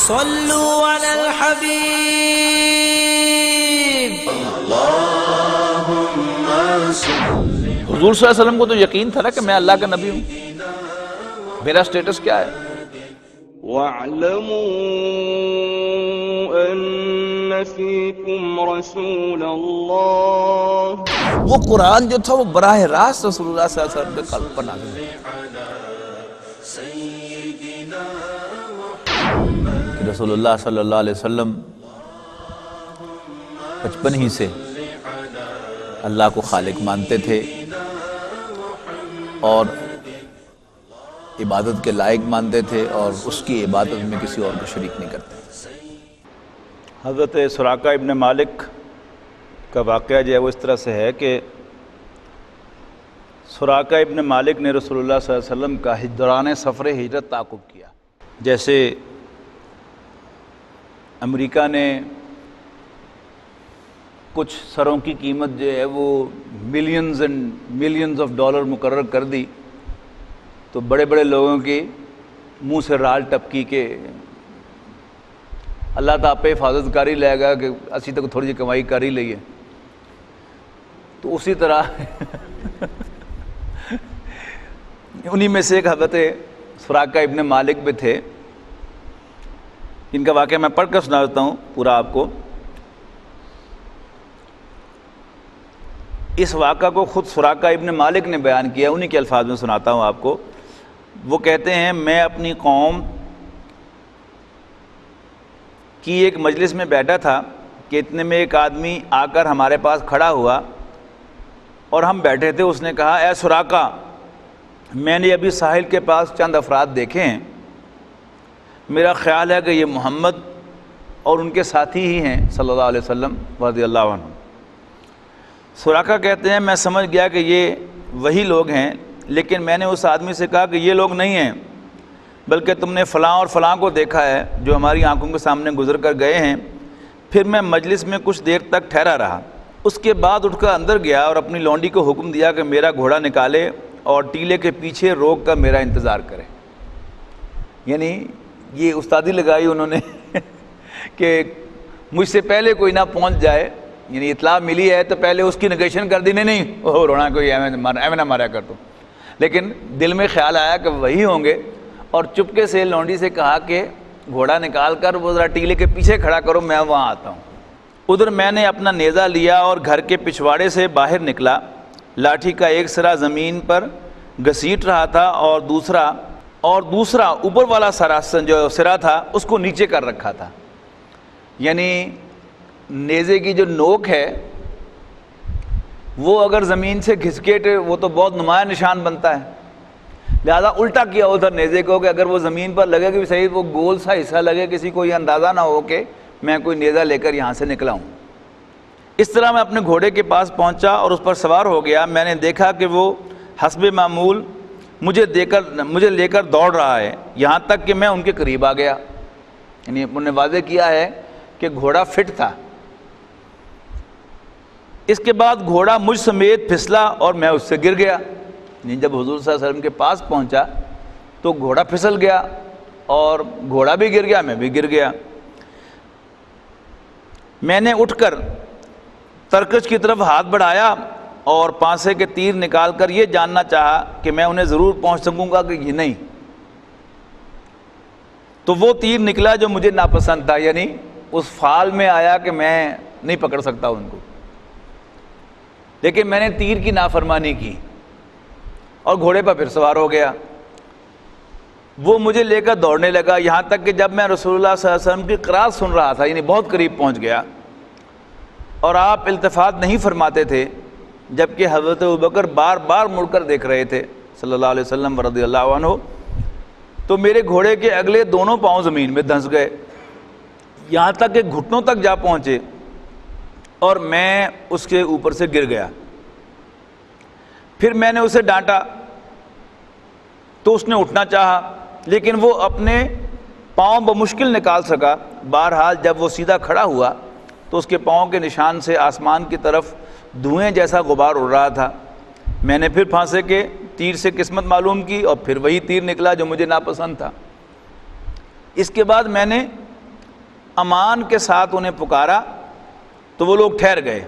صلوا علی الحبیب۔ حضور صلی اللہ علیہ وسلم کو تو یقین تھا نا کہ میں اللہ کا نبی ہوں، میرا سٹیٹس کیا ہے۔ وَاعْلَمُوا أَنَّ فِيكُمْ رَسُولَ اللَّهِ، وہ قرآن جو تھا وہ براہ راست رسول اللہ صلی اللہ علیہ وسلم کے قلب پر نازل ہوا کہ رسول اللہ صلی اللہ علیہ وسلم بچپن ہی سے اللہ کو خالق مانتے تھے اور عبادت کے لائق مانتے تھے اور اس کی عبادت میں کسی اور کو شریک نہیں کرتے۔ حضرت سراقہ ابن مالک کا واقعہ جو ہے وہ اس طرح سے ہے کہ سراقہ ابن مالک نے رسول اللہ صلی اللہ علیہ وسلم کا دوران سفر ہجرت تعاقب کیا۔ جیسے امریکہ نے کچھ سروں کی قیمت جو ہے وہ millions and millions of dollar مقرر کر دی تو بڑے بڑے لوگوں کے منہ سے رال ٹپکی کہ اللہ تعالیٰ پہ حفاظت کاری لے گا کہ اسی تک تھوڑی جی کمائی کاری لئیے۔ تو اسی طرح انہی میں سے ایک حضرت سراقہ ابن مالک بھی تھے، ان کا واقعہ میں پڑھ کر سنا دیتا ہوں پورا آپ کو۔ اس واقعہ کو خود سراقہ ابن مالک نے بیان کیا، انہی کے الفاظ میں سناتا ہوں آپ کو۔ وہ کہتے ہیں میں اپنی قوم کی ایک مجلس میں بیٹھا تھا کہ اتنے میں ایک آدمی آ کر ہمارے پاس کھڑا ہوا اور ہم بیٹھے تھے۔ اس نے کہا اے سراقہ، میں نے ابھی ساحل کے پاس چند افراد دیکھے ہیں، میرا خیال ہے کہ یہ محمد اور ان کے ساتھی ہی ہیں صلی اللہ علیہ وسلم رضی اللہ عنہ۔ سراقہ کہتے ہیں میں سمجھ گیا کہ یہ وہی لوگ ہیں، لیکن میں نے اس آدمی سے کہا کہ یہ لوگ نہیں ہیں، بلکہ تم نے فلاں اور فلاں کو دیکھا ہے جو ہماری آنکھوں کے سامنے گزر کر گئے ہیں۔ پھر میں مجلس میں کچھ دیر تک ٹھہرا رہا، اس کے بعد اٹھ کر اندر گیا اور اپنی لونڈی کو حکم دیا کہ میرا گھوڑا نکالے اور ٹیلے کے پیچھے روک کر میرا انتظار کرے۔ یعنی یہ استادی لگائی انہوں نے کہ مجھ سے پہلے کوئی نہ پہنچ جائے، یعنی اطلاع ملی ہے تو پہلے اس کی نگیشن کر دی، نہیں وہ رونا کوئی ایویں نہ مارا کر تو۔ لیکن دل میں خیال آیا کہ وہی ہوں گے اور چپکے سے لونڈی سے کہا کہ گھوڑا نکال کر وہ ذرا ٹیلے کے پیچھے کھڑا کرو، میں وہاں آتا ہوں۔ ادھر میں نے اپنا نیزہ لیا اور گھر کے پچھواڑے سے باہر نکلا، لاٹھی کا ایک سرا زمین پر گھسیٹ رہا تھا اور دوسرا اوپر والا جو سرا تھا اس کو نیچے کر رکھا تھا۔ یعنی نیزے کی جو نوک ہے وہ اگر زمین سے گھسکیٹ وہ تو بہت نمایاں نشان بنتا ہے، لہذا الٹا کیا ادھر نیزے کو کہ اگر وہ زمین پر لگے کہ صحیح وہ گول سا حصہ لگے، کسی کو یہ اندازہ نہ ہو کہ میں کوئی نیزہ لے کر یہاں سے نکلا ہوں۔ اس طرح میں اپنے گھوڑے کے پاس پہنچا اور اس پر سوار ہو گیا۔ میں نے دیکھا کہ وہ حسب معمول مجھے لے کر دوڑ رہا ہے، یہاں تک کہ میں ان کے قریب آ گیا۔ یعنی انہوں نے واضح کیا ہے کہ گھوڑا فٹ تھا۔ اس کے بعد گھوڑا مجھ سمیت پھسلا اور میں اس سے گر گیا۔ یعنی جب حضور صلی اللہ علیہ وسلم کے پاس پہنچا تو گھوڑا پھسل گیا اور گھوڑا بھی گر گیا، میں بھی گر گیا۔ میں نے اٹھ کر ترکش کی طرف ہاتھ بڑھایا اور پانسے کے تیر نکال کر یہ جاننا چاہا کہ میں انہیں ضرور پہنچ سکوں گا کہ یہ نہیں۔ تو وہ تیر نکلا جو مجھے ناپسند تھا، یعنی اس فال میں آیا کہ میں نہیں پکڑ سکتا ان کو، لیکن میں نے تیر کی نافرمانی کی اور گھوڑے پر پھر سوار ہو گیا۔ وہ مجھے لے کر دوڑنے لگا، یہاں تک کہ جب میں رسول اللہ صلی اللہ علیہ وسلم کی قرات سن رہا تھا، یعنی بہت قریب پہنچ گیا، اور آپ التفات نہیں فرماتے تھے، جبکہ حضرت ابوبکر بار بار مڑ کر دیکھ رہے تھے صلی اللہ علیہ وسلم رضی اللہ عنہ، تو میرے گھوڑے کے اگلے دونوں پاؤں زمین میں دھنس گئے، یہاں تک کہ گھٹنوں تک جا پہنچے اور میں اس کے اوپر سے گر گیا۔ پھر میں نے اسے ڈانٹا تو اس نے اٹھنا چاہا، لیکن وہ اپنے پاؤں بمشکل نکال سکا۔ بہرحال جب وہ سیدھا کھڑا ہوا تو اس کے پاؤں کے نشان سے آسمان کی طرف دھوئیں جیسا غبار اڑ رہا تھا۔ میں نے پھر پھانسے کے تیر سے قسمت معلوم کی اور پھر وہی تیر نکلا جو مجھے ناپسند تھا۔ اس کے بعد میں نے امان کے ساتھ انہیں پکارا تو وہ لوگ ٹھہر گئے،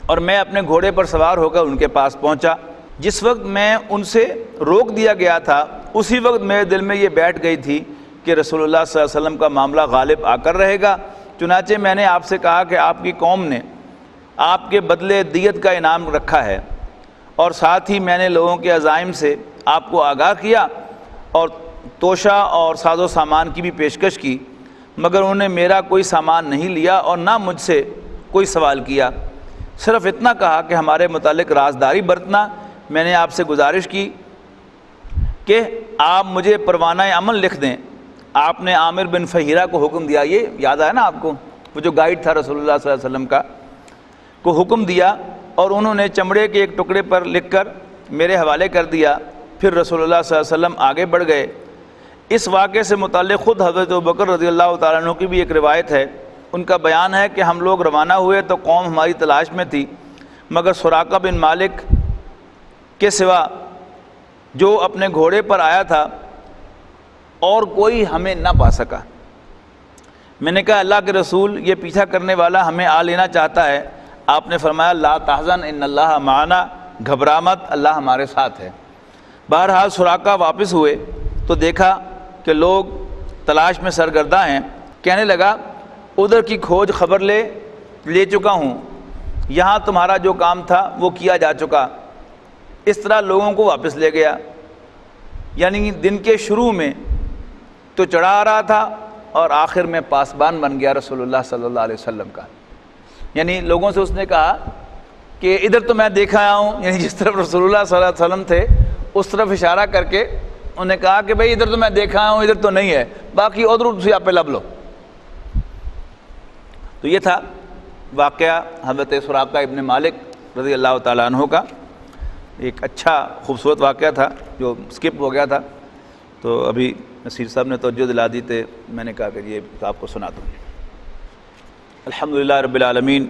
اور میں اپنے گھوڑے پر سوار ہو کر ان کے پاس پہنچا۔ جس وقت میں ان سے روک دیا گیا تھا اسی وقت میرے دل میں یہ بیٹھ گئی تھی کہ رسول اللہ صلی اللہ علیہ وسلم کا معاملہ غالب آ کر رہے گا، چنانچہ میں نے آپ سے کہا کہ آپ کی قوم نے آپ کے بدلے دیت کا انعام رکھا ہے، اور ساتھ ہی میں نے لوگوں کے عزائم سے آپ کو آگاہ کیا اور توشہ اور ساز و سامان کی بھی پیشکش کی، مگر انہوں نے میرا کوئی سامان نہیں لیا اور نہ مجھ سے کوئی سوال کیا، صرف اتنا کہا کہ ہمارے متعلق رازداری برتنا۔ میں نے آپ سے گزارش کی کہ آپ مجھے پروانہ عمل لکھ دیں۔ آپ نے عامر بن فہیرہ کو حکم دیا، یہ یاد آیا نا آپ کو، وہ جو گائیڈ تھا رسول اللہ صلی اللہ علیہ وسلم کا، کو حکم دیا، اور انہوں نے چمڑے کے ایک ٹکڑے پر لکھ کر میرے حوالے کر دیا۔ پھر رسول اللہ صلی اللہ علیہ وسلم آگے بڑھ گئے۔ اس واقعے سے متعلق خود حضرت ابوبکر رضی اللہ تعالیٰ عنہ کی بھی ایک روایت ہے۔ ان کا بیان ہے کہ ہم لوگ روانہ ہوئے تو قوم ہماری تلاش میں تھی، مگر سراقہ بن مالک کے سوا جو اپنے گھوڑے پر آیا تھا اور کوئی ہمیں نہ پا سکا۔ میں نے کہا اللہ کے رسول، یہ پیچھا کرنے والا ہمیں آ لینا چاہتا ہے۔ آپ نے فرمایا لا تحزن ان اللہ معنا، گھبرا مت، اللہ ہمارے ساتھ ہے۔ بہرحال سراقہ واپس ہوئے تو دیکھا کہ لوگ تلاش میں سرگرداں ہیں۔ کہنے لگا ادھر کی کھوج خبر لے چکا ہوں، یہاں تمہارا جو کام تھا وہ کیا جا چکا۔ اس طرح لوگوں کو واپس لے گیا، یعنی دن کے شروع میں تو چڑھا آ رہا تھا اور آخر میں پاسبان بن گیا رسول اللہ صلی اللہ علیہ وسلم کا۔ یعنی لوگوں سے اس نے کہا کہ ادھر تو میں دیکھا آیا ہوں، یعنی جس طرف رسول اللہ صلی اللہ علیہ وسلم تھے اس طرف اشارہ کر کے انہوں نے کہا کہ بھئی ادھر تو میں دیکھا آیا ہوں، ادھر تو نہیں ہے، باقی ادھر سے آپ پہ لب لو۔ تو یہ تھا واقعہ حضرت سراقہ ابن مالک رضی اللہ تعالیٰ عنہ کا، ایک اچھا خوبصورت واقعہ تھا جو سکپ ہو گیا تھا، تو ابھی نصیر صاحب نے توجہ دلا دی تھے، میں نے کہا کہ یہ آپ کو سنا دوں۔ الحمدللہ رب العالمین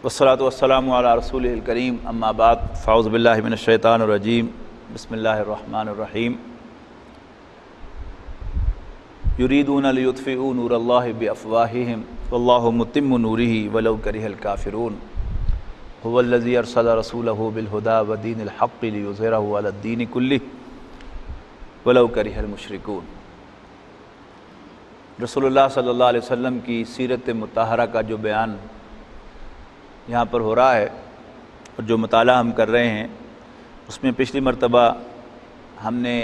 والصلاة والسلام علی رسولہ الکریم، اما بعد، فاعوذ باللہ من الشیطان الرجیم، بسم اللہ الرحمن الرحیم۔ یریدون لیطفئوا نور اللہ بافواہہم واللہ متم نورہ ولو کرہ الکافرون۔ هو الذی ارسل رسولہ بالہدی ودین الحق لیظہرہ علی الدین کلہ ولو کرہ المشرکون۔ رسول اللہ صلی اللہ علیہ وسلم کی سیرت مطہرہ کا جو بیان یہاں پر ہو رہا ہے اور جو مطالعہ ہم کر رہے ہیں، اس میں پچھلی مرتبہ ہم نے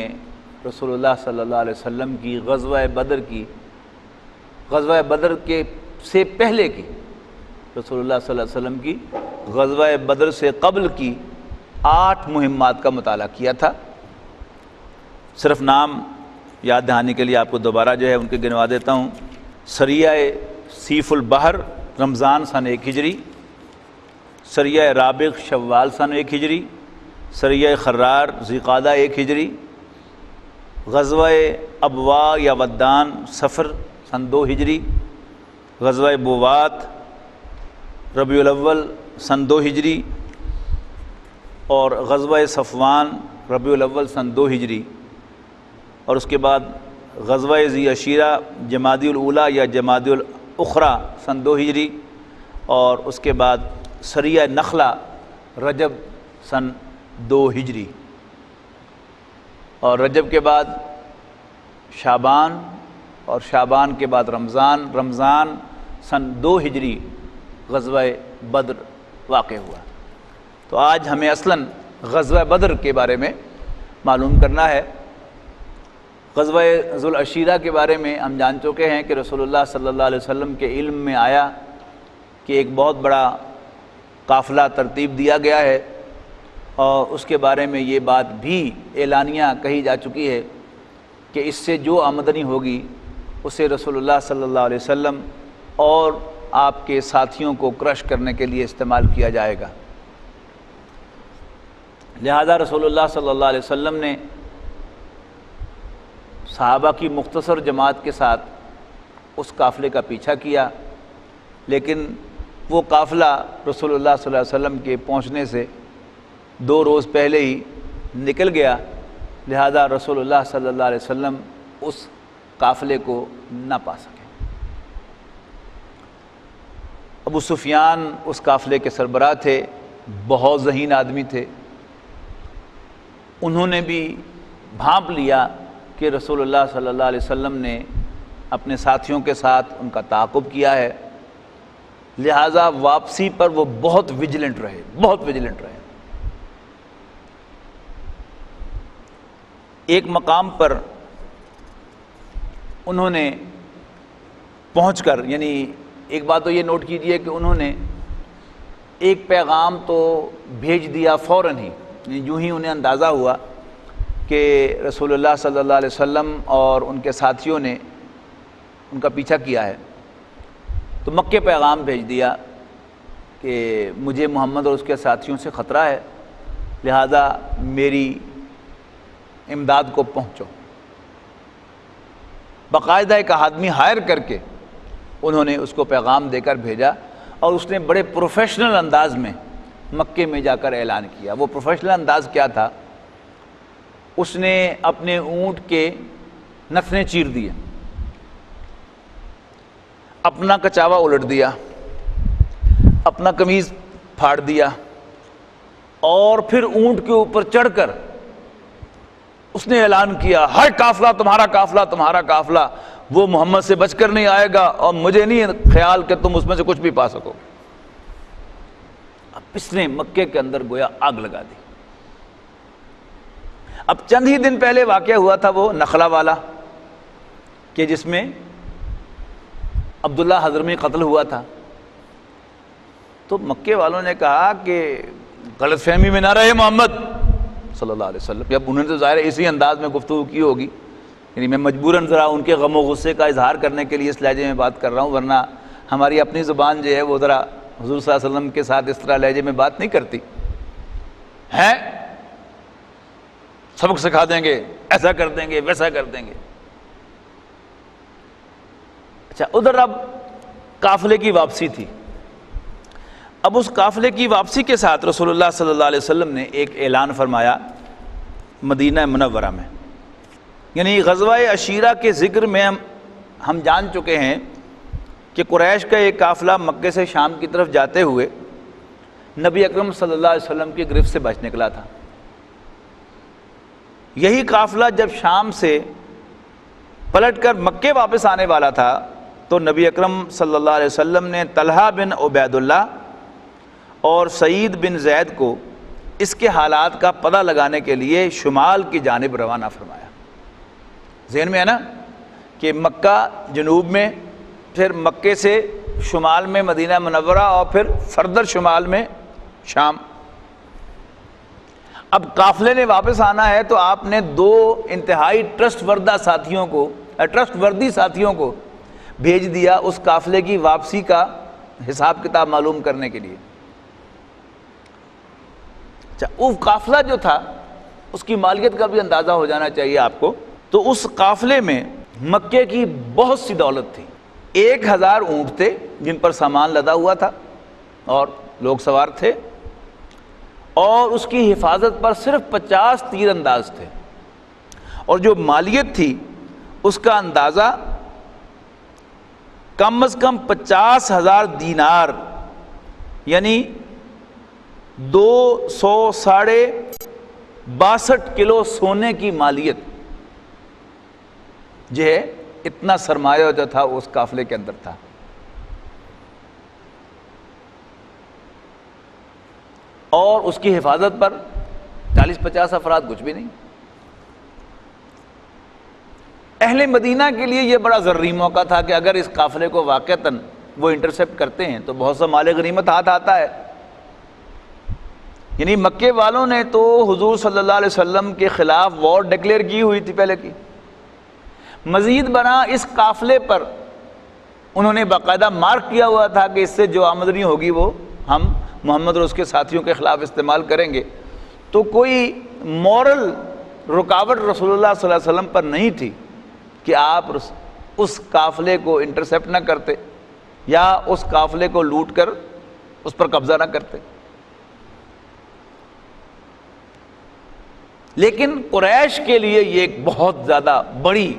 رسول اللہ صلی اللہ علیہ وسلم کی غزوہ بدر کے سے پہلے کی، رسول اللہ صلی اللہ علیہ وسلم کی غزوہ بدر سے قبل کی 8 مہمات کا مطالعہ کیا تھا۔ صرف نام یاد دہانی کے لیے آپ کو دوبارہ جو ہے ان کے گنوا دیتا ہوں۔ سریہ سیف البحر رمضان سن 1 ہجری، سریہ رابغ شوال سن 1 ہجری، سریہ خرار ذیقعدہ 1 ہجری، غزوہ ابوا یا ودان صفر سن 2 ہجری، غزوہ بوات ربیع الاول سن 2 ہجری، اور غزوہ صفوان ربیع الاول سن 2 ہجری، اور اس کے بعد غزوہ ذی عشیرہ جمادی الاولیٰ یا جمادی الاخریٰ سن 2 ہجری، اور اس کے بعد سریہ نخلہ رجب سن 2 ہجری، اور رجب کے بعد شعبان، اور شعبان کے بعد رمضان سن 2 ہجری غزوہ بدر واقع ہوا۔ تو آج ہمیں اصلاً غزوہ بدر کے بارے میں معلوم کرنا ہے۔ غزوہ ذو العشیرہ کے بارے میں ہم جان چکے ہیں کہ رسول اللہ صلی اللہ علیہ وسلم کے علم میں آیا کہ ایک بہت بڑا قافلہ ترتیب دیا گیا ہے، اور اس کے بارے میں یہ بات بھی اعلانیہ کہی جا چکی ہے کہ اس سے جو آمدنی ہوگی اسے رسول اللہ صلی اللہ علیہ وسلم اور آپ کے ساتھیوں کو کرش کرنے کے لیے استعمال کیا جائے گا۔ لہذا رسول اللہ صلی اللہ علیہ وسلم نے صحابہ کی مختصر جماعت کے ساتھ اس قافلے کا پیچھا کیا، لیکن وہ قافلہ رسول اللہ صلی اللہ علیہ وسلم کے پہنچنے سے 2 روز پہلے ہی نکل گیا، لہذا رسول اللہ صلی اللہ علیہ وسلم اس قافلے کو نہ پا سکے۔ ابو سفیان اس قافلے کے سربراہ تھے، بہت ذہین آدمی تھے، انہوں نے بھی بھانپ لیا کہ رسول اللہ صلی اللہ علیہ وسلم نے اپنے ساتھیوں کے ساتھ ان کا تعاقب کیا ہے، لہٰذا واپسی پر وہ بہت ویجیلنٹ رہے، بہت ویجیلنٹ رہے۔ ایک مقام پر انہوں نے پہنچ کر، یعنی ایک بات تو یہ نوٹ کیجئے کہ انہوں نے ایک پیغام تو بھیج دیا فوراً ہی، یعنی جو ہی انہیں اندازہ ہوا کہ رسول اللہ صلی اللہ علیہ وسلم اور ان کے ساتھیوں نے ان کا پیچھا کیا ہے، تو مکے پیغام بھیج دیا کہ مجھے محمد اور اس کے ساتھیوں سے خطرہ ہے، لہذا میری امداد کو پہنچو۔ باقاعدہ ایک آدمی ہائر کر کے انہوں نے اس کو پیغام دے کر بھیجا، اور اس نے بڑے پروفیشنل انداز میں مکے میں جا کر اعلان کیا۔ وہ پروفیشنل انداز کیا تھا؟ اس نے اپنے اونٹ کے نتنے چیر دیے، اپنا کچاوا الٹ دیا، اپنا قمیض پھاڑ دیا، اور پھر اونٹ کے اوپر چڑھ کر اس نے اعلان کیا، ہر قافلہ تمہارا قافلہ، تمہارا قافلہ وہ محمد سے بچ کر نہیں آئے گا، اور مجھے نہیں خیال کہ تم اس میں سے کچھ بھی پا سکو۔ اب اس نے مکے کے اندر گویا آگ لگا دی۔ اب چند ہی دن پہلے واقعہ ہوا تھا وہ نخلہ والا، کہ جس میں عبداللہ حضرمی قتل ہوا تھا، تو مکے والوں نے کہا کہ غلط فہمی میں نہ رہے محمد صلی اللہ علیہ وسلم۔ اب انہوں نے تو ظاہر اسی انداز میں گفتگو کی ہوگی، یعنی میں مجبوراً ذرا ان کے غم و غصے کا اظہار کرنے کے لیے اس لہجے میں بات کر رہا ہوں، ورنہ ہماری اپنی زبان جو ہے وہ ذرا حضور صلی اللہ علیہ وسلم کے ساتھ اس طرح لہجے میں بات نہیں کرتی ہے، سبق سکھا دیں گے، ایسا کر دیں گے، ویسا کر دیں گے۔ اچھا، ادھر اب قافلے کی واپسی تھی۔ اب اس قافلے کی واپسی کے ساتھ رسول اللہ صلی اللہ علیہ وسلم نے ایک اعلان فرمایا مدینہ منورہ میں، یعنی غزوہ عشیرہ کے ذکر میں ہم جان چکے ہیں کہ قریش کا ایک قافلہ مکے سے شام کی طرف جاتے ہوئے نبی اکرم صلی اللہ علیہ وسلم کی گرفت سے بچ نکلا تھا۔ یہی قافلہ جب شام سے پلٹ کر مکے واپس آنے والا تھا تو نبی اکرم صلی اللہ علیہ وسلم نے طلحہ بن عبید اللہ اور سعید بن زید کو اس کے حالات کا پتہ لگانے کے لیے شمال کی جانب روانہ فرمایا۔ ذہن میں ہے نا کہ مکہ جنوب میں، پھر مکے سے شمال میں مدینہ منورہ، اور پھر فردر شمال میں شام۔ اب قافلے نے واپس آنا ہے تو آپ نے دو انتہائی ٹرسٹ وردی ساتھیوں کو بھیج دیا اس قافلے کی واپسی کا حساب کتاب معلوم کرنے کے لیے۔ اچھا، وہ قافلہ جو تھا اس کی مالیت کا بھی اندازہ ہو جانا چاہیے آپ کو۔ تو اس قافلے میں مکے کی بہت سی دولت تھی، 1000 اونٹ تھے جن پر سامان لدا ہوا تھا اور لوگ سوار تھے، اور اس کی حفاظت پر صرف 50 تیر انداز تھے، اور جو مالیت تھی اس کا اندازہ کم از کم 50,000 دینار، یعنی 262 کلو سونے کی مالیت جو ہے، اتنا سرمایہ جو تھا اس قافلے کے اندر تھا۔ اور اس کی حفاظت پر 40-50 افراد کچھ بھی نہیں۔ اہل مدینہ کے لیے یہ بڑا ضروری موقع تھا کہ اگر اس قافلے کو واقعتاً وہ انٹرسیپٹ کرتے ہیں تو بہت سا مال غنیمت ہاتھ آتا ہے۔ یعنی مکے والوں نے تو حضور صلی اللہ علیہ وسلم کے خلاف وار ڈکلیئر کی ہوئی تھی پہلے کی، مزید برآں اس قافلے پر انہوں نے باقاعدہ مارک کیا ہوا تھا کہ اس سے جو آمدنی ہوگی وہ ہم محمد اور اس کے ساتھیوں کے خلاف استعمال کریں گے۔ تو کوئی مورل رکاوٹ رسول اللہ صلی اللہ علیہ وسلم پر نہیں تھی کہ آپ اس قافلے کو انٹرسیپٹ نہ کرتے یا اس قافلے کو لوٹ کر اس پر قبضہ نہ کرتے۔ لیکن قریش کے لیے یہ ایک بہت زیادہ بڑی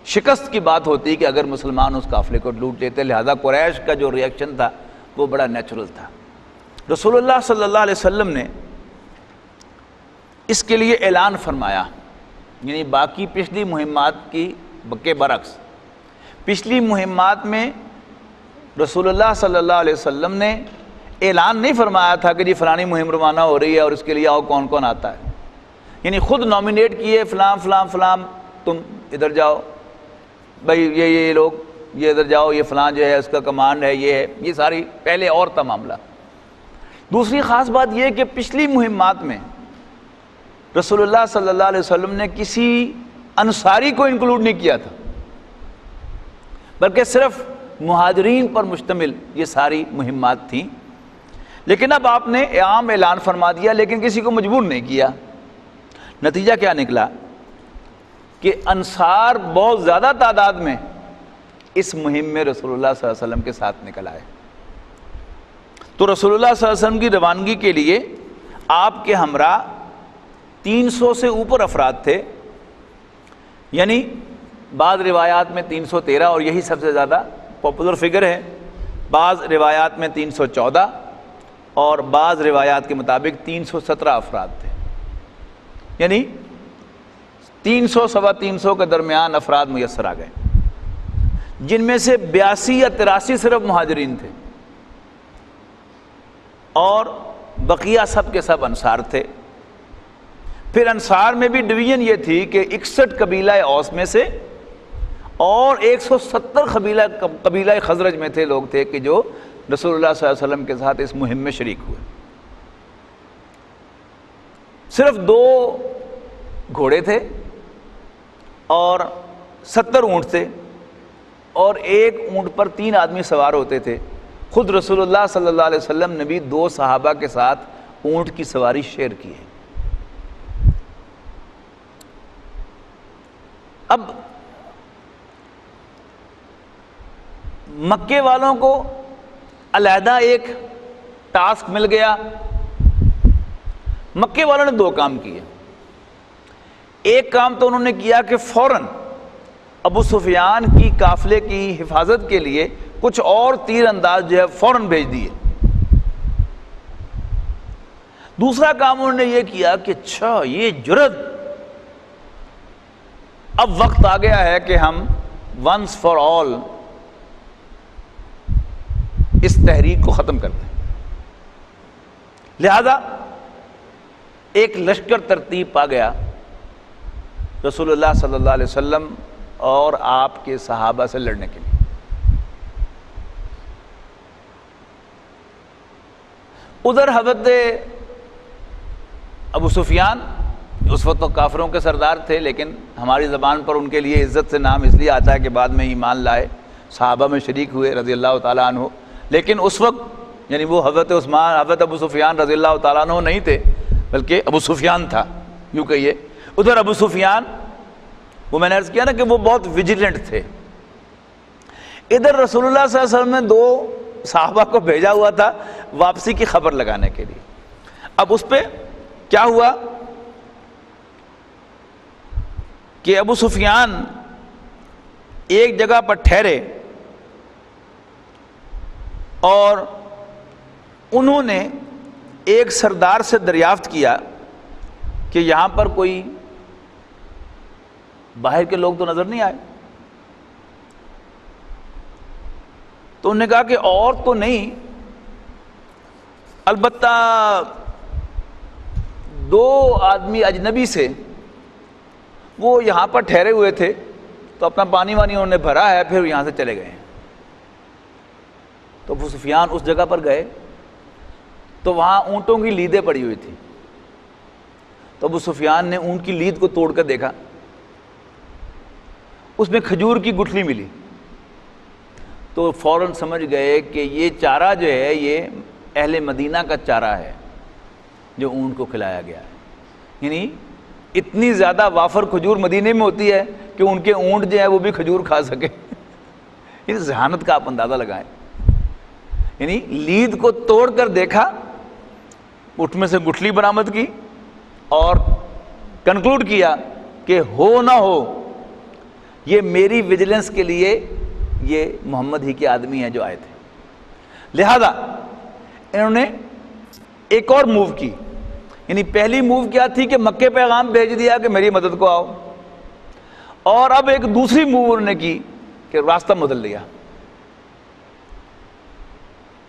شکست کی بات ہوتی کہ اگر مسلمان اس قافلے کو لوٹ لیتے، لہذا قریش کا جو ریئیکشن تھا وہ بڑا نیچرل تھا۔ رسول اللہ صلی اللہ علیہ وسلم نے اس کے لیے اعلان فرمایا، یعنی باقی پچھلی مہمات کے برعکس پچھلی مہمات میں رسول اللہ صلی اللہ علیہ وسلم نے اعلان نہیں فرمایا تھا کہ جی فلانی مہم روانہ ہو رہی ہے اور اس کے لیے آؤ کون کون آتا ہے، یعنی خود نامینیٹ کیے فلاں فلاں فلاں تم ادھر جاؤ، بھائی یہ لوگ یہ ادھر جاؤ، یہ فلاں جو ہے اس کا کمانڈ ہے، یہ ہے، یہ ساری پہلے اور تھا معاملہ۔ دوسری خاص بات یہ کہ پچھلی مہمات میں رسول اللہ صلی اللہ علیہ وسلم نے کسی انصاری کو انکلوڈ نہیں کیا تھا، بلکہ صرف مہاجرین پر مشتمل یہ ساری مہمات تھیں۔ لیکن اب آپ نے عام اعلان فرما دیا لیکن کسی کو مجبور نہیں کیا۔ نتیجہ کیا نکلا کہ انصار بہت زیادہ تعداد میں اس مہم میں رسول اللہ صلی اللہ علیہ وسلم کے ساتھ نکل آئے۔ تو رسول اللہ صلی اللہ علیہ وسلم کی روانگی کے لیے آپ کے ہمراہ 300 سے اوپر افراد تھے، یعنی بعض روایات میں 313 اور یہی سب سے زیادہ پاپولر فگر ہے، بعض روایات میں 314 اور بعض روایات کے مطابق 317 افراد تھے، یعنی 300 سوا 300 کے درمیان افراد میسر آ گئے، جن میں سے 82 یا 83 صرف مہاجرین تھے اور بقیہ سب کے سب انصار تھے۔ پھر انصار میں بھی ڈویژن یہ تھی کہ 61 قبیلہ اوس میں سے اور 170 قبیلہ خزرج میں تھے لوگ تھے کہ جو رسول اللہ صلی اللہ علیہ وسلم کے ساتھ اس مہم میں شریک ہوئے۔ صرف 2 گھوڑے تھے اور 70 اونٹ تھے اور ایک اونٹ پر 3 آدمی سوار ہوتے تھے۔ خود رسول اللہ صلی اللہ علیہ وسلم نے بھی 2 صحابہ کے ساتھ اونٹ کی سواری شیئر کی ہے۔ اب مکے والوں کو علیحدہ ایک ٹاسک مل گیا۔ مکے والوں نے 2 کام کیے۔ ایک کام تو انہوں نے کیا کہ فوراً ابو سفیان کی قافلے کی حفاظت کے لیے کچھ اور تیر انداز جو ہے فوراً بھیج دیے۔ دوسرا کام انہوں نے یہ کیا کہ اچھا یہ جرت، اب وقت آ گیا ہے کہ ہم ونس فار آل اس تحریک کو ختم کر دیں۔ لہذا ایک لشکر ترتیب پا گیا رسول اللہ صلی اللہ علیہ وسلم اور آپ کے صحابہ سے لڑنے کے لیے۔ ادھر حضرت ابو سفیان اس وقت تو کافروں کے سردار تھے، لیکن ہماری زبان پر ان کے لیے عزت سے نام اس لیے آتا ہے کہ بعد میں ایمان لائے، صحابہ میں شریک ہوئے رضی اللہ تعالیٰ عنہ، لیکن اس وقت یعنی وہ حضرت عثمان حضرت ابو سفیان رضی اللہ تعالیٰ عنہ نہیں تھے، بلکہ ابو سفیان تھا یوں کہیے۔ ادھر ابو سفیان وہ میں نے عرض کیا نا کہ وہ بہت ویجیلنٹ تھے۔ ادھر رسول اللہ صلی اللہ علیہ وسلم نے 2 صحابہ کو بھیجا ہوا تھا واپسی کی خبر لگانے کے لیے۔ اب اس پہ کیا ہوا کہ ابو سفیان ایک جگہ پر ٹھہرے اور انہوں نے ایک سردار سے دریافت کیا کہ یہاں پر کوئی باہر کے لوگ تو نظر نہیں آئے، تو انہوں نے کہا کہ اور تو نہیں، البتہ 2 آدمی اجنبی سے وہ یہاں پر ٹھہرے ہوئے تھے، تو اپنا پانی وانی انہوں نے بھرا ہے، پھر یہاں سے چلے گئے۔ تو ابو سفیان اس جگہ پر گئے تو وہاں اونٹوں کی لیدیں پڑی ہوئی تھی، تو ابو سفیان نے اونٹ کی لید کو توڑ کر دیکھا، اس میں کھجور کی گٹھلی ملی، تو فوراً سمجھ گئے کہ یہ چارہ جو ہے یہ اہل مدینہ کا چارہ ہے جو اونٹ کو کھلایا گیا ہے۔ یعنی اتنی زیادہ وافر کھجور مدینے میں ہوتی ہے کہ ان کے اونٹ جو ہے وہ بھی کھجور کھا سکے۔ یہ ذہانت کا آپ اندازہ لگائیں، یعنی لید کو توڑ کر دیکھا، اٹھ میں سے گٹھلی برآمد کی اور کنکلوڈ کیا کہ ہو نہ ہو یہ میری ویجیلنس کے لیے یہ محمد ہی کے آدمی ہیں جو آئے تھے۔ لہذا انہوں نے ایک اور موو کی، یعنی پہلی موو کیا تھی کہ مکے پیغام بھیج دیا کہ میری مدد کو آؤ، اور اب ایک دوسری موو انہوں نے کی کہ راستہ بدل لیا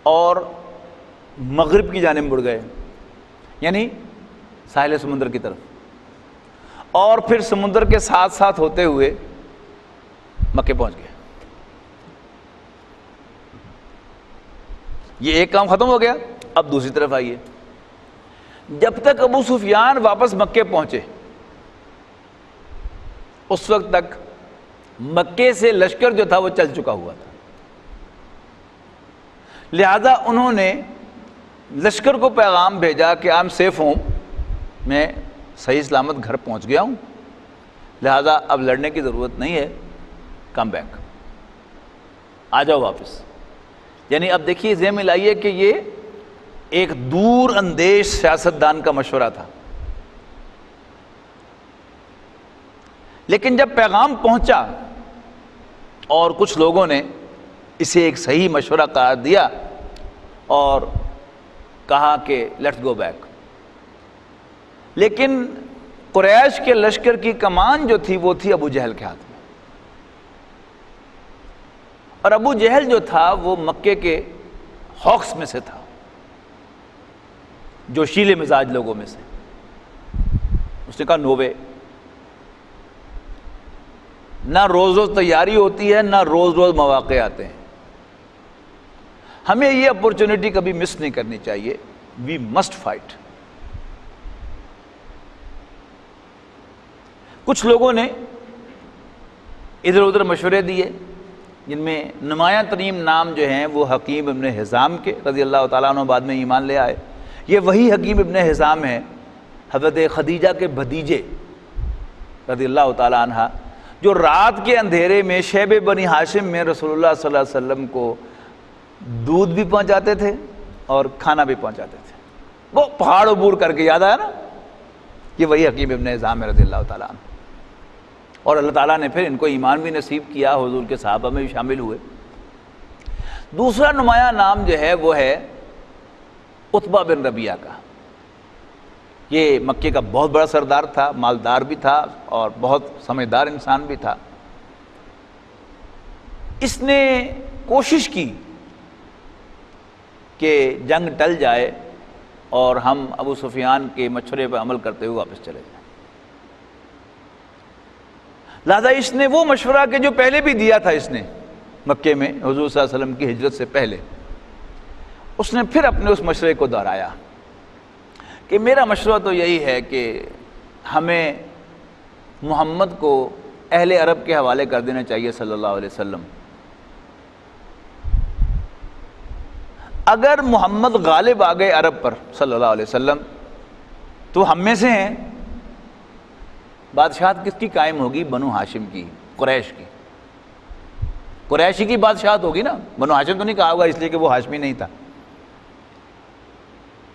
اور مغرب کی جانب مڑ گئے، یعنی ساحل سمندر کی طرف، اور پھر سمندر کے ساتھ ساتھ ہوتے ہوئے مکے پہنچ گئے۔ یہ ایک کام ختم ہو گیا، اب دوسری طرف آئیے۔ جب تک ابو سفیان واپس مکے پہنچے اس وقت تک مکے سے لشکر جو تھا وہ چل چکا ہوا تھا، لہذا انہوں نے لشکر کو پیغام بھیجا کہ I'm safe home، میں صحیح سلامت گھر پہنچ گیا ہوں، لہذا اب لڑنے کی ضرورت نہیں ہے، کم بیک، آ جاؤ واپس۔ یعنی اب دیکھیے ذہن میں لائیے کہ یہ ایک دور اندیش سیاستدان کا مشورہ تھا، لیکن جب پیغام پہنچا اور کچھ لوگوں نے اسے ایک صحیح مشورہ قرار دیا اور کہا کہ لیٹس گو بیک، لیکن قریش کے لشکر کی کمان جو تھی وہ تھی ابو جہل کے ہاتھ میں، اور ابو جہل جو تھا وہ مکے کے ہوکس میں سے تھا، جو شیلے مزاج لوگوں میں سے۔ اس نے کہا نو وے، نہ روز روز تیاری ہوتی ہے، نہ روز روز مواقع آتے ہیں، ہمیں یہ اپورچونٹی کبھی مس نہیں کرنی چاہیے، وی مسٹ فائٹ۔ کچھ لوگوں نے ادھر ادھر مشورے دیے، جن میں نمایاں ترین نام جو ہیں وہ حکیم ابن حزام کے رضی اللہ تعالیٰ عنہ، بعد میں ایمان لے آئے۔ یہ وہی حکیم ابن حزام ہیں حضرت خدیجہ کے بھتیجے رضی اللہ تعالیٰ عنہ، جو رات کے اندھیرے میں شیب بنی ہاشم میں رسول اللہ صلی اللہ علیہ وسلم کو دودھ بھی پہنچاتے تھے اور کھانا بھی پہنچاتے تھے، وہ پہاڑ عبور کر کے، یاد آیا نا، یہ وہی حکیم ابن حزام ہے رضی اللہ تعالیٰ عنہ، اور اللہ تعالیٰ نے پھر ان کو ایمان بھی نصیب کیا، حضور کے صحابہ میں بھی شامل ہوئے۔ دوسرا نمایاں نام جو ہے وہ ہے عتبہ بن ربیعہ کا۔ یہ مکے کا بہت بڑا سردار تھا، مالدار بھی تھا اور بہت سمجھدار انسان بھی تھا۔ اس نے کوشش کی کہ جنگ ٹل جائے اور ہم ابو سفیان کے مشورے پر عمل کرتے ہوئے واپس چلے جائیں، لہذا اس نے وہ مشورہ کہ جو پہلے بھی دیا تھا اس نے مکے میں حضور صلی اللہ علیہ وسلم کی ہجرت سے پہلے، اس نے پھر اپنے اس مشورے کو دہرایا کہ میرا مشورہ تو یہی ہے کہ ہمیں محمد کو اہل عرب کے حوالے کر دینا چاہیے صلی اللہ علیہ وسلم۔ اگر محمد غالب آ گئے عرب پر صلی اللہ علیہ وسلم تو ہم میں سے ہیں، بادشاہت کس کی قائم ہوگی؟ بنو ہاشم کی، قریش کی، قریشی کی بادشاہت ہوگی نا، بنو ہاشم تو نہیں کہا ہوگا اس لیے کہ وہ ہاشمی نہیں تھا،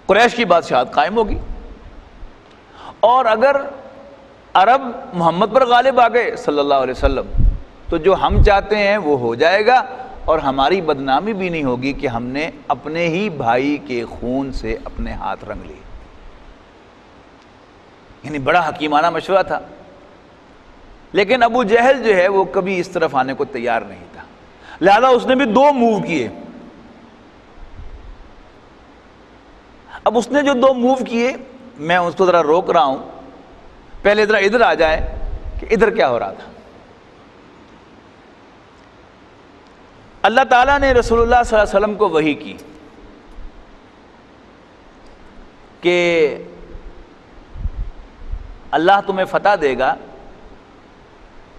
قریش کی بادشاہت قائم ہوگی۔ اور اگر عرب محمد پر غالب آ گئے صلی اللہ علیہ وسلم تو جو ہم چاہتے ہیں وہ ہو جائے گا، اور ہماری بدنامی بھی نہیں ہوگی کہ ہم نے اپنے ہی بھائی کے خون سے اپنے ہاتھ رنگ لیے۔ یعنی بڑا حکیمانہ مشورہ تھا، لیکن ابو جہل جو ہے وہ کبھی اس طرف آنے کو تیار نہیں تھا، لہذا اس نے بھی دو موو کیے۔ اب اس نے جو دو موو کیے میں اس کو ذرا روک رہا ہوں، پہلے ذرا ادھر آ جائیں کہ ادھر کیا ہو رہا تھا۔ اللہ تعالیٰ نے رسول اللہ صلی اللہ علیہ وسلم کو وحی کی کہ اللہ تمہیں فتح دے گا،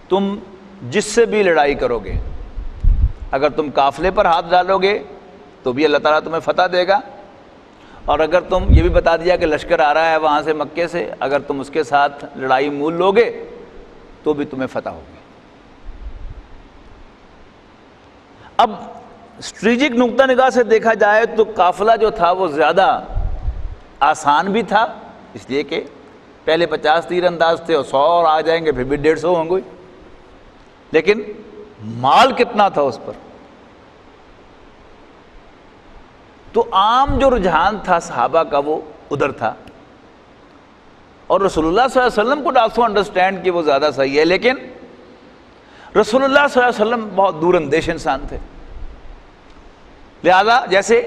تم جس سے بھی لڑائی کرو گے، اگر تم قافلے پر ہاتھ ڈالو گے تو بھی اللہ تعالیٰ تمہیں فتح دے گا، اور اگر تم یہ بھی بتا دیا کہ لشکر آ رہا ہے وہاں سے مکے سے، اگر تم اس کے ساتھ لڑائی مول لو گے تو بھی تمہیں فتح ہوگی۔ اب اسٹریٹجک نقطہ نگاہ سے دیکھا جائے تو قافلہ جو تھا وہ زیادہ آسان بھی تھا، اس لیے کہ پہلے 50 تیر انداز تھے اور 100 اور آ جائیں گے، پھر بھی 150 ہوں گے، لیکن مال کتنا تھا اس پر، تو عام جو رجحان تھا صحابہ کا وہ ادھر تھا، اور رسول اللہ صلی اللہ علیہ وسلم کو آلسو انڈرسٹینڈ کہ وہ زیادہ صحیح ہے، لیکن رسول اللہ صلی اللہ علیہ وسلم بہت دور اندیش انسان تھے، لہذا جیسے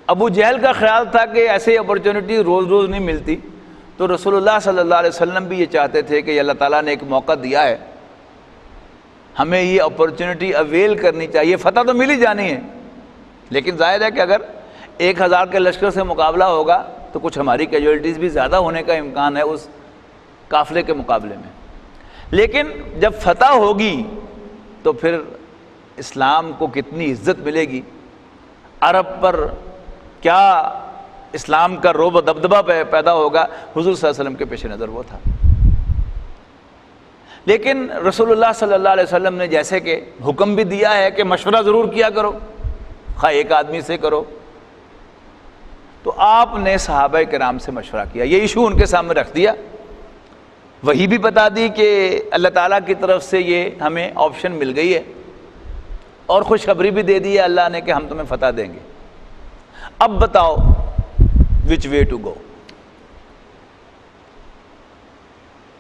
ابو جہل کا خیال تھا کہ ایسے اپرچونٹی روز روز نہیں ملتی، تو رسول اللہ صلی اللہ علیہ وسلم بھی یہ چاہتے تھے کہ اللہ تعالیٰ نے ایک موقع دیا ہے، ہمیں یہ اپرچونٹی اویل کرنی چاہیے، فتح تو مل ہی جانی ہے، لیکن ظاہر ہے کہ اگر 1000 کے لشکر سے مقابلہ ہوگا تو کچھ ہماری کیجولٹیز بھی زیادہ ہونے کا امکان ہے اس قافلے کے مقابلے میں، لیکن جب فتح ہوگی تو پھر اسلام کو کتنی عزت ملے گی، عرب پر کیا اسلام کا رعب و دبدبہ پیدا ہوگا، حضور صلی اللہ علیہ وسلم کے پیش نظر وہ تھا۔ لیکن رسول اللہ صلی اللہ علیہ وسلم نے جیسے کہ حکم بھی دیا ہے کہ مشورہ ضرور کیا کرو، خواہ ایک آدمی سے کرو، تو آپ نے صحابہ کرام سے مشورہ کیا، یہ ایشو ان کے سامنے رکھ دیا، وہی بھی بتا دی کہ اللہ تعالیٰ کی طرف سے یہ ہمیں آپشن مل گئی ہے، اور خوشخبری بھی دے دی ہے اللہ نے کہ ہم تمہیں فتح دیں گے، اب بتاؤ وچ وے ٹو گو۔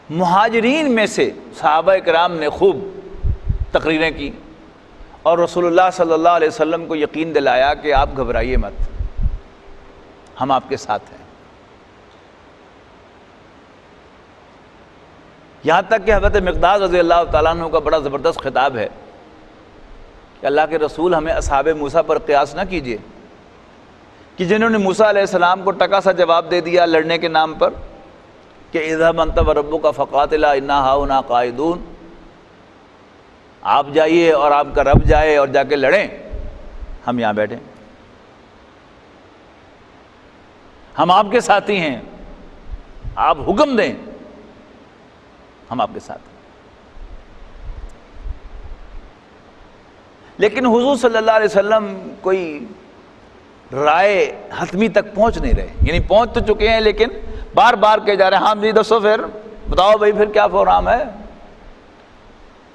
مہاجرین میں سے صحابہ کرام نے خوب تقریریں کی اور رسول اللہ صلی اللہ علیہ وسلم کو یقین دلایا کہ آپ گھبرائیے مت، ہم آپ کے ساتھ ہیں۔ یہاں تک کہ حضرت مقداد رضی اللہ تعالیٰ عنہ کا بڑا زبردست خطاب ہے کہ اللہ کے رسول ہمیں اصحاب موسیٰ پر قیاس نہ کیجیے کہ جنہوں نے موسیٰ علیہ السلام کو ٹکا سا جواب دے دیا لڑنے کے نام پر کہ اذهب انت وربک فقاتلا انا ہاہنا قاعدون، آپ جائیے اور آپ کا رب جائے اور جا کے لڑیں، ہم یہاں بیٹھیں، ہم آپ کے ساتھی ہیں، آپ حکم دیں، ہم آپ کے ساتھ ہیں۔ لیکن حضور صلی اللہ علیہ وسلم کوئی رائے حتمی تک پہنچ نہیں رہے، یعنی پہنچ تو چکے ہیں لیکن بار بار کہے جا رہے ہیں ہاں جی دسو پھر بتاؤ بھائی پھر کیا پروگرام ہے،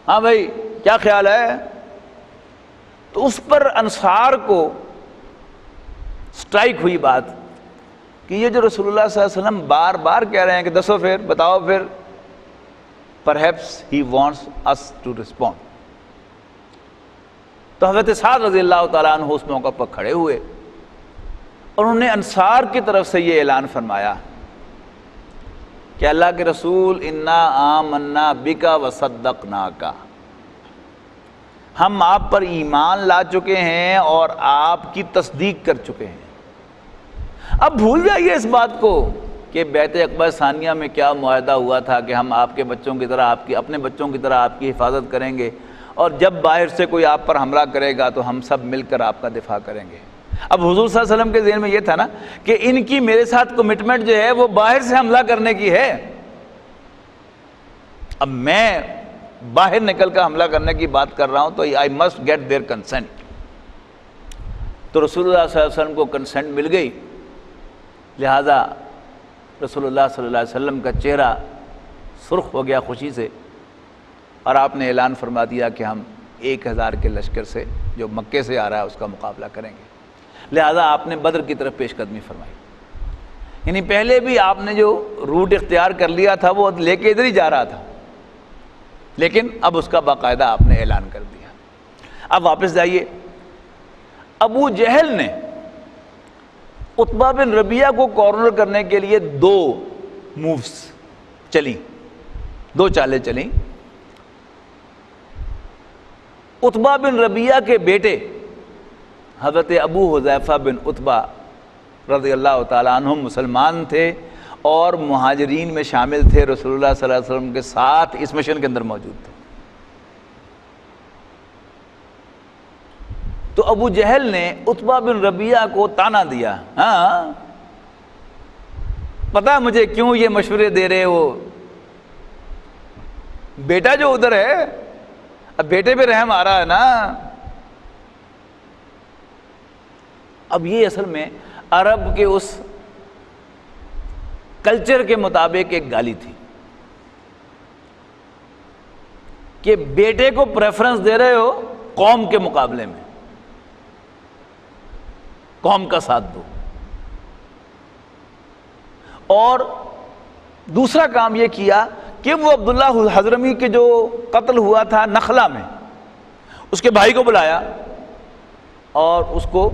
ہاں بھائی کیا خیال ہے۔ تو اس پر انصار کو سٹرائک ہوئی بات کہ یہ جو رسول اللہ صلی اللہ علیہ وسلم بار بار کہہ رہے ہیں کہ دسو پھر بتاؤ پھر، perhaps he wants us to respond۔ تو حضرت سعد رضی اللہ تعالیٰ عنہ اس موقع پر کھڑے ہوئے اور انہوں نے انصار کی طرف سے یہ اعلان فرمایا کہ اللہ کے رسول انا آمنا بکا وصدقناک، ہم آپ پر ایمان لا چکے ہیں اور آپ کی تصدیق کر چکے ہیں۔ اب بھول جائیے اس بات کو کہ بیعت عقبہ ثانیہ میں کیا معاہدہ ہوا تھا کہ ہم آپ کے بچوں کی طرح اپنے بچوں کی طرح آپ کی حفاظت کریں گے، اور جب باہر سے کوئی آپ پر حملہ کرے گا تو ہم سب مل کر آپ کا دفاع کریں گے۔ اب حضور صلی اللہ علیہ وسلم کے ذہن میں یہ تھا نا کہ ان کی میرے ساتھ کمٹمنٹ جو ہے وہ باہر سے حملہ کرنے کی ہے، اب میں باہر نکل کر حملہ کرنے کی بات کر رہا ہوں تو I must get their consent۔ تو رسول اللہ صلی اللہ علیہ وسلم کو کنسنٹ مل گئی، لہذا رسول اللہ صلی اللہ علیہ وسلم کا چہرہ سرخ ہو گیا خوشی سے، اور آپ نے اعلان فرما دیا کہ ہم 1000 کے لشکر سے جو مکے سے آ رہا ہے اس کا مقابلہ کریں گے۔ لہذا آپ نے بدر کی طرف پیش قدمی فرمائی، یعنی پہلے بھی آپ نے جو روٹ اختیار کر لیا تھا وہ لے کے ادھر ہی جا رہا تھا، لیکن اب اس کا باقاعدہ آپ نے اعلان کر دیا۔ اب واپس جائیے، ابو جہل نے عتبہ بن ربیعہ کو کارنر کرنے کے لیے 2 مووز چلیں، 2 چالیں چلیں۔ عتبہ بن ربیعہ کے بیٹے حضرت ابو حذیفہ بن عتبہ رضی اللہ تعالیٰ عنہ مسلمان تھے اور مہاجرین میں شامل تھے، رسول اللہ صلی اللہ علیہ وسلم کے ساتھ اس مشن کے اندر موجود تھے۔ تو ابو جہل نے عتبہ بن ربیعہ کو تانا دیا، ہاں پتہ مجھے کیوں یہ مشورے دے رہے ہو، بیٹا جو ادھر ہے اب بیٹے پہ رحم آ رہا ہے نا۔ اب یہ اصل میں عرب کے اس کلچر کے مطابق ایک گالی تھی کہ بیٹے کو پریفرنس دے رہے ہو قوم کے مقابلے میں۔ قوم کا ساتھ دو۔ اور دوسرا کام یہ کیا کہ وہ عبداللہ الحضرمی کے جو قتل ہوا تھا نخلا میں، اس کے بھائی کو بلایا اور اس کو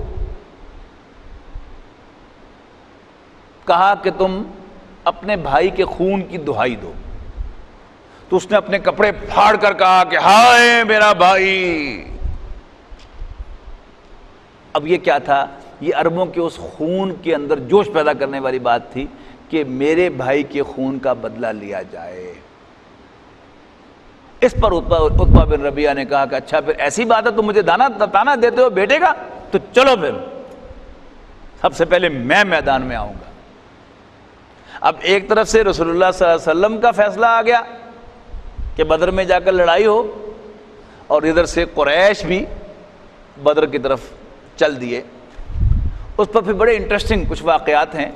کہا کہ تم اپنے بھائی کے خون کی دہائی دو۔ تو اس نے اپنے کپڑے پھاڑ کر کہا کہ ہائے میرا بھائی۔ اب یہ کیا تھا؟ یہ عربوں کے اس خون کے اندر جوش پیدا کرنے والی بات تھی کہ میرے بھائی کے خون کا بدلہ لیا جائے۔ اس پر عتبہ بن ربیعہ نے کہا کہ اچھا پھر ایسی بات ہے، تم مجھے تانا دیتے ہو بیٹے کا، تو چلو پھر سب سے پہلے میں میدان میں آؤں گا۔ اب ایک طرف سے رسول اللہ صلی اللہ علیہ وسلم کا فیصلہ آ گیا کہ بدر میں جا کر لڑائی ہو، اور ادھر سے قریش بھی بدر کی طرف چل دیے۔ اس پر پھر بڑے انٹرسٹنگ کچھ واقعات ہیں۔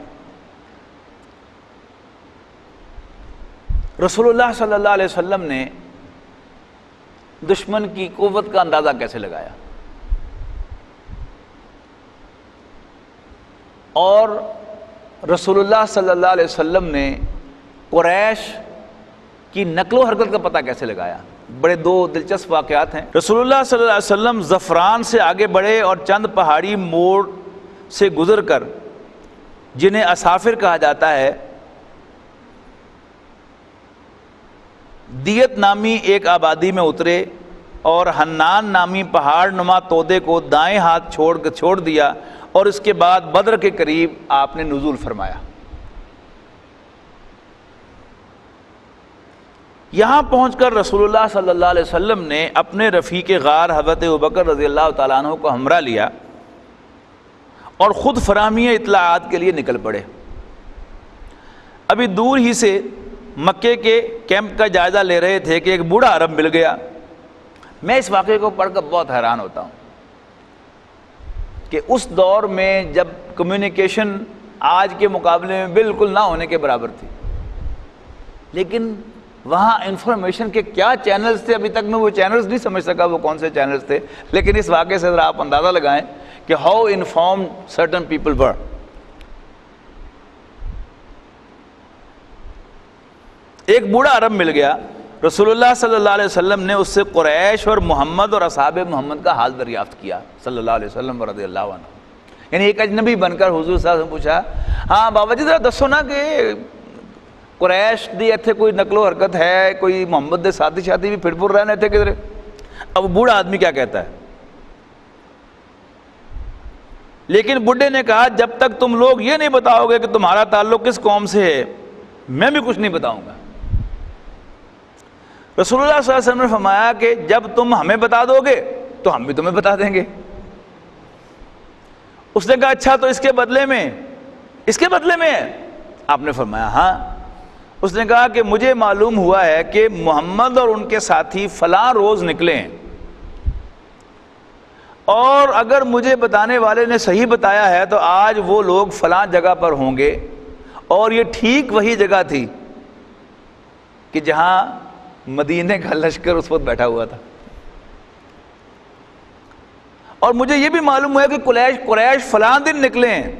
رسول اللہ صلی اللہ علیہ وسلم نے دشمن کی قوت کا اندازہ کیسے لگایا، اور رسول اللہ صلی اللہ علیہ وسلم نے قریش کی نقل و حرکت کا پتہ کیسے لگایا؟ بڑے دو دلچسپ واقعات ہیں۔ رسول اللہ صلی اللہ علیہ وسلم زعفران سے آگے بڑھے اور چند پہاڑی موڑ سے گزر کر، جنہیں اسافر کہا جاتا ہے، دیت نامی ایک آبادی میں اترے اور حنان نامی پہاڑ نما تودے کو دائیں ہاتھ چھوڑ دیا، اور اس کے بعد بدر کے قریب آپ نے نزول فرمایا۔ یہاں پہنچ کر رسول اللہ صلی اللہ علیہ وسلم نے اپنے رفیق غار حضرت ابوبکر رضی اللہ تعالیٰ عنہ کو ہمراہ لیا اور خود فراہمی اطلاعات کے لیے نکل پڑے۔ ابھی دور ہی سے مکے کے کیمپ کا جائزہ لے رہے تھے کہ ایک بوڑھا عرب مل گیا۔ میں اس واقعے کو پڑھ کر بہت حیران ہوتا ہوں کہ اس دور میں جب کمیونیکیشن آج کے مقابلے میں بالکل نہ ہونے کے برابر تھی، لیکن وہاں انفارمیشن کے کیا چینلز تھے، ابھی تک میں وہ چینلز نہیں سمجھ سکا وہ کون سے چینلز تھے، لیکن اس واقعے سے ذرا آپ اندازہ لگائیں کہ how informed certain people were. ایک بوڑھا عرب مل گیا، رسول اللہ صلی اللہ علیہ وسلم نے اس سے قریش اور محمد اور اصحاب محمد کا حال دریافت کیا صلی اللہ علیہ وسلم رضی اللہ عنہ۔ یعنی ایک اجنبی بن کر حضور صلی اللہ علیہ وسلم پوچھا، ہاں بابا جی ذرا دسو نا کہ قریش دی ایتھے کوئی نقل و حرکت ہے، کوئی محمد دے ساتھی شاتھی بھی پھر پھر رہنے تھے کدھر؟ اب بوڑھا آدمی کیا کہتا ہے؟ لیکن بڈھے نے کہا جب تک تم لوگ یہ نہیں بتاؤ گے کہ تمہارا تعلق کس قوم سے ہے، میں بھی کچھ نہیں بتاؤں گا۔ رسول اللہ صلی اللہ علیہ وسلم نے فرمایا کہ جب تم ہمیں بتا دو گے تو ہم بھی تمہیں بتا دیں گے۔ اس نے کہا اچھا تو اس کے بدلے میں ہے؟ آپ نے فرمایا ہاں۔ اس نے کہا کہ مجھے معلوم ہوا ہے کہ محمد اور ان کے ساتھی فلاں روز نکلے ہیں، اور اگر مجھے بتانے والے نے صحیح بتایا ہے تو آج وہ لوگ فلاں جگہ پر ہوں گے، اور یہ ٹھیک وہی جگہ تھی کہ جہاں مدینے کا لشکر اس وقت بیٹھا ہوا تھا۔ اور مجھے یہ بھی معلوم ہوا کہ قریش فلاں دن نکلے ہیں،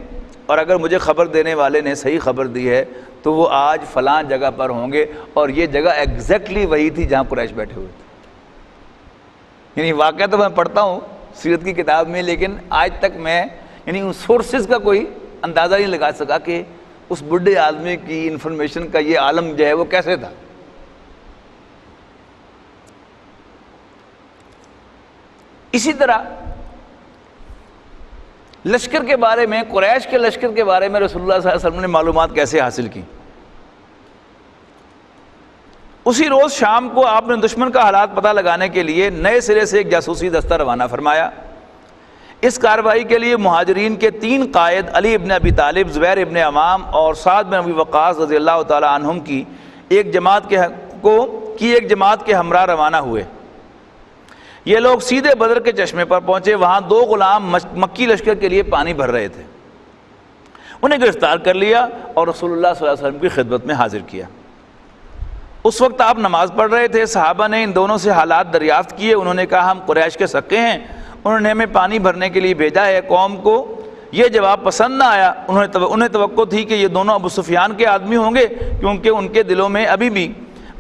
اور اگر مجھے خبر دینے والے نے صحیح خبر دی ہے تو وہ آج فلاں جگہ پر ہوں گے، اور یہ جگہ ایگزیکٹلی وہی تھی جہاں قریش بیٹھے ہوئے تھے۔ یعنی واقعہ تو میں پڑھتا ہوں سیرت کی کتاب میں، لیکن آج تک میں ان سورسز کا کوئی اندازہ نہیں لگا سکا کہ اس بڈھے آدمی کی انفارمیشن کا یہ عالم جو ہے وہ کیسے تھا۔ اسی طرح لشکر کے بارے میں، قریش کے لشکر کے بارے میں رسول اللہ صلی اللہ علیہ وسلم نے معلومات کیسے حاصل کی؟ اسی روز شام کو آپ نے دشمن کا حالات پتہ لگانے کے لیے نئے سرے سے ایک جاسوسی دستہ روانہ فرمایا۔ اس کارروائی کے لیے مہاجرین کے 3 قائد علی ابن ابی طالب، زبیر ابن عوام اور سعد بن ابی وقاص رضی اللہ تعالی عنہم کی ایک جماعت کے ہمراہ روانہ ہوئے۔ یہ لوگ سیدھے بدر کے چشمے پر پہنچے۔ وہاں 2 غلام مکی لشکر کے لیے پانی بھر رہے تھے، انہیں گرفتار کر لیا اور رسول اللہ صلی اللہ علیہ وسلم کی خدمت میں حاضر کیا۔ اس وقت آپ نماز پڑھ رہے تھے۔ صحابہ نے ان دونوں سے حالات دریافت کیے۔ انہوں نے کہا ہم قریش کے سکے ہیں، انہوں نے ہمیں پانی بھرنے کے لیے بھیجا ہے، قوم کو یہ جواب پسند نہ آیا. انہیں توقع تھی کہ یہ دونوں ابو سفیان کے آدمی ہوں گے، کیونکہ ان کے دلوں میں ابھی بھی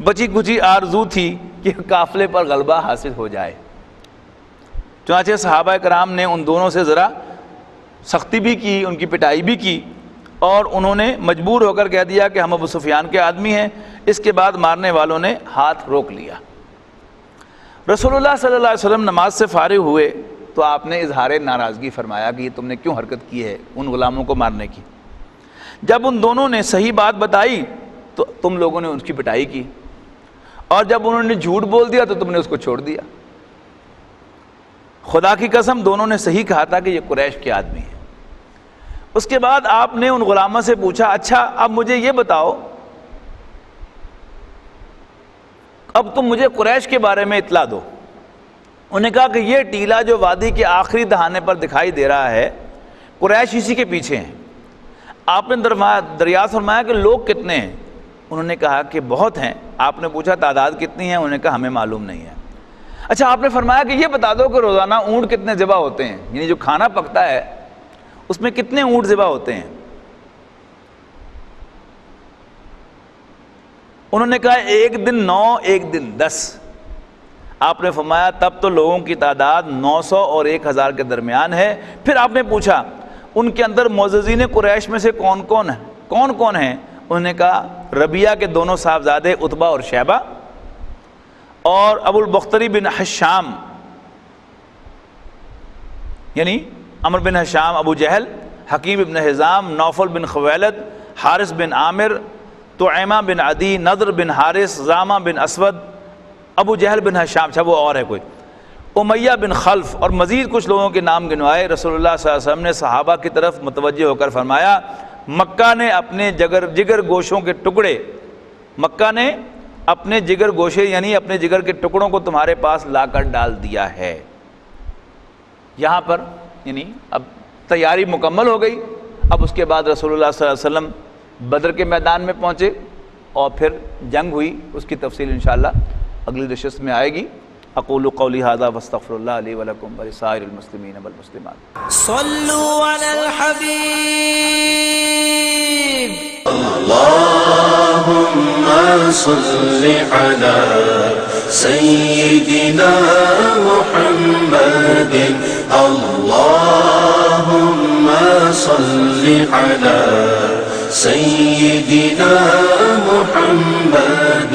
بچی کچی آرزو تھی کہ قافلے پر غلبہ حاصل ہو جائے. چنانچہ صحابہ کرام نے ان دونوں سے ذرا سختی بھی کی، ان کی پٹائی بھی کی، اور انہوں نے مجبور ہو کر کہہ دیا کہ ہم ابو سفیان کے آدمی ہیں. اس کے بعد مارنے والوں نے ہاتھ روک لیا. رسول اللہ صلی اللہ علیہ وسلم نماز سے فارغ ہوئے تو آپ نے اظہار ناراضگی فرمایا کہ یہ تم نے کیوں حرکت کی ہے ان غلاموں کو مارنے کی. جب ان دونوں نے صحیح بات بتائی تو تم لوگوں نے ان کی پٹائی کی، اور جب انہوں نے جھوٹ بول دیا تو تم نے اس کو چھوڑ دیا. خدا کی قسم دونوں نے صحیح کہا تھا کہ یہ قریش کے آدمی ہیں. اس کے بعد آپ نے ان غلاموں سے پوچھا، اچھا اب مجھے یہ بتاؤ، اب تم مجھے قریش کے بارے میں اطلاع دو. انہوں نے کہا کہ یہ ٹیلا جو وادی کے آخری دہانے پر دکھائی دے رہا ہے، قریش اسی کے پیچھے ہیں. آپ نے دریافت فرمایا کہ لوگ کتنے ہیں؟ انہوں نے کہا کہ بہت ہیں. آپ نے پوچھا تعداد کتنی ہے؟ انہوں نے کہا ہمیں معلوم نہیں ہے. اچھا آپ نے فرمایا کہ یہ بتا دو کہ روزانہ اونٹ کتنے ذبح ہوتے ہیں، یعنی جو کھانا پکتا ہے اس میں کتنے اونٹ ذبح ہوتے ہیں؟ انہوں نے کہا ایک دن 9، ایک دن 10. آپ نے فرمایا تب تو لوگوں کی تعداد 900 اور 1000 کے درمیان ہے. پھر آپ نے پوچھا ان کے اندر معززین قریش میں سے کون کون ہیں؟ انہوں نے کہا ربیعہ کے دونوں صاحبزادے عتبہ اور شیبہ، اور ابو البختری بن حشام یعنی عمر بن حشام ابو جہل، حکیم بن حزام، نوفل بن خویلد، حارث بن عامر، طعیمہ بن عدی، نضر بن حارث، زامہ بن اسود، ابو جہل بن حشام. اچھا وہ اور ہے کوئی، امیہ بن خلف، اور مزید کچھ لوگوں کے نام گنوائے. رسول اللہ صلی اللہ علیہ وسلم نے صحابہ کی طرف متوجہ ہو کر فرمایا مکہ نے اپنے جگر گوشوں کے ٹکڑے، مکہ نے اپنے جگر گوشے یعنی اپنے جگر کے ٹکڑوں کو تمہارے پاس لا کر ڈال دیا ہے. یہاں پر یعنی اب تیاری مکمل ہو گئی. اب اس کے بعد رسول اللہ صلی اللہ علیہ وسلم بدر کے میدان میں پہنچے اور پھر جنگ ہوئی. اس کی تفصیل انشاءاللہ اگلی نشست میں آئے گی. اقول قولی ھذا واستغفر اللہ لی ولکم ولسائر المسلمین والمسلمات. صلوا علی الحبیب. اللهم صل على سيدنا محمد. اللهم صل على سيدنا محمد.